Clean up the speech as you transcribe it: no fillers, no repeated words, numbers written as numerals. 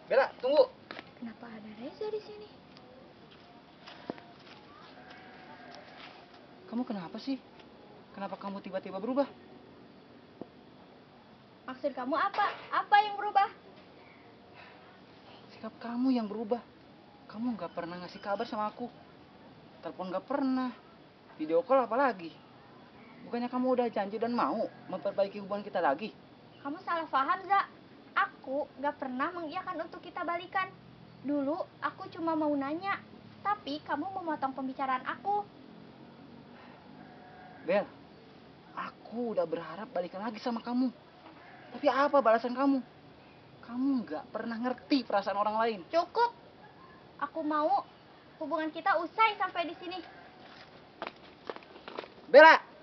Bella, tunggu. Kenapa ada Reza di sini? Kamu kenapa sih? Kenapa kamu tiba-tiba berubah? Maksud kamu apa? Apa yang berubah? Sikap kamu yang berubah. Kamu nggak pernah ngasih kabar sama aku. Telepon nggak pernah. Video call apalagi. Bukannya kamu udah janji dan mau memperbaiki hubungan kita lagi? Kamu salah paham, Za. Aku gak pernah mengiyakan untuk kita balikan. Dulu aku cuma mau nanya, tapi kamu memotong pembicaraan aku. Bel, aku udah berharap balikan lagi sama kamu. Tapi apa balasan kamu? Kamu nggak pernah ngerti perasaan orang lain. Cukup. Aku mau hubungan kita usai sampai di sini. Bella!